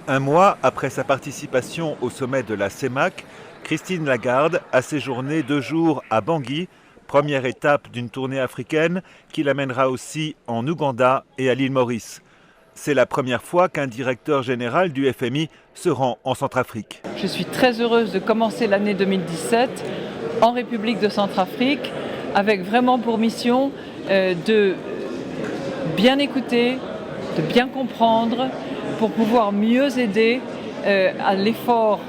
Un mois après sa participation au sommet de la CEMAC, Christine Lagarde a séjourné 2 jours à Bangui, première étape d'une tournée africaine qui l'amènera aussi en Ouganda et à l'île Maurice. C'est la première fois qu'un directeur général du FMI se rend en Centrafrique. Je suis très heureuse de commencer l'année 2017 en République de Centrafrique avec vraiment pour mission de bien écouter, de bien comprendre pour pouvoir mieux aider à l'effort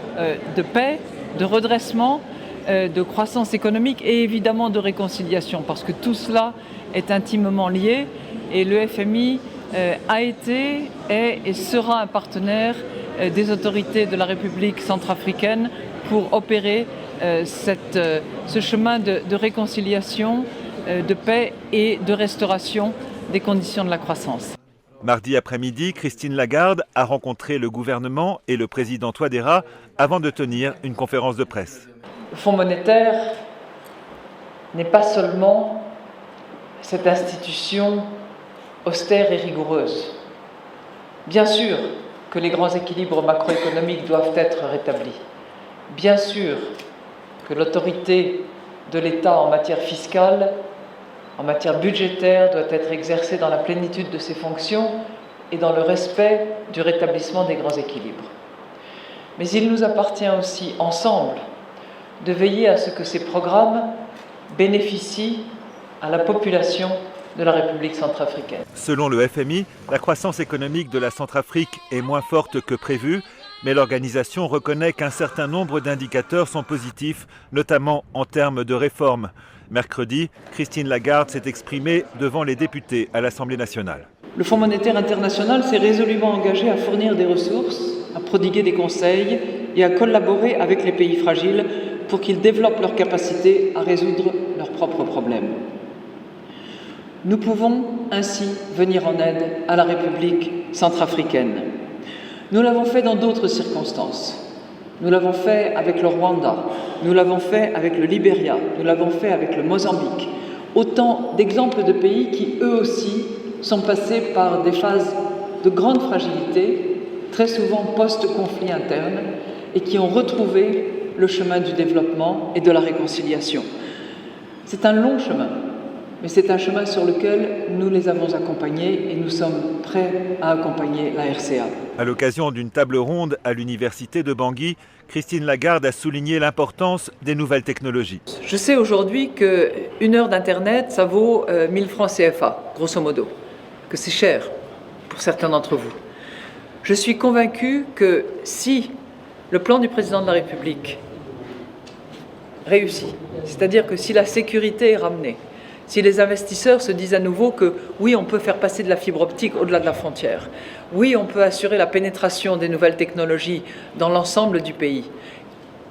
de paix, de redressement, de croissance économique et évidemment de réconciliation parce que tout cela est intimement lié et le FMI a été, est et sera un partenaire des autorités de la République centrafricaine pour opérer ce chemin de réconciliation, de paix et de restauration des conditions de la croissance. Mardi après-midi, Christine Lagarde a rencontré le gouvernement et le président Touadéra avant de tenir une conférence de presse. Le Fonds monétaire n'est pas seulement cette institution austère et rigoureuse. Bien sûr que les grands équilibres macroéconomiques doivent être rétablis. Bien sûr que l'autorité de l'État en matière fiscale, en matière budgétaire, doit être exercée dans la plénitude de ses fonctions et dans le respect du rétablissement des grands équilibres. Mais il nous appartient aussi, ensemble, de veiller à ce que ces programmes bénéficient à la population de la République centrafricaine. Selon le FMI, la croissance économique de la Centrafrique est moins forte que prévu, mais l'organisation reconnaît qu'un certain nombre d'indicateurs sont positifs, notamment en termes de réformes. Mercredi, Christine Lagarde s'est exprimée devant les députés à l'Assemblée nationale. Le Fonds monétaire international s'est résolument engagé à fournir des ressources, à prodiguer des conseils et à collaborer avec les pays fragiles pour qu'ils développent leur capacité à résoudre leurs propres problèmes. Nous pouvons ainsi venir en aide à la République centrafricaine. Nous l'avons fait dans d'autres circonstances. Nous l'avons fait avec le Rwanda, nous l'avons fait avec le Libéria, nous l'avons fait avec le Mozambique. Autant d'exemples de pays qui, eux aussi, sont passés par des phases de grande fragilité, très souvent post-conflit interne, et qui ont retrouvé le chemin du développement et de la réconciliation. C'est un long chemin, mais c'est un chemin sur lequel nous les avons accompagnés et nous sommes prêts à accompagner la RCA. À l'occasion d'une table ronde à l'université de Bangui, Christine Lagarde a souligné l'importance des nouvelles technologies. Je sais aujourd'hui qu'une heure d'Internet, ça vaut 1000 francs CFA, grosso modo, que c'est cher pour certains d'entre vous. Je suis convaincue que si le plan du président de la République réussit, c'est-à-dire que si la sécurité est ramenée, si les investisseurs se disent à nouveau que oui, on peut faire passer de la fibre optique au-delà de la frontière, oui, on peut assurer la pénétration des nouvelles technologies dans l'ensemble du pays,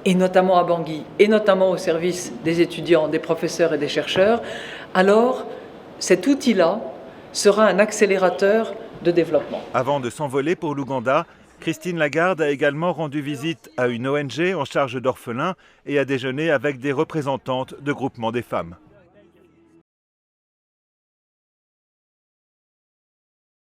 et notamment à Bangui, et notamment au service des étudiants, des professeurs et des chercheurs, alors cet outil-là sera un accélérateur de développement. Avant de s'envoler pour l'Ouganda, Christine Lagarde a également rendu visite à une ONG en charge d'orphelins et a déjeuné avec des représentantes de groupements des femmes.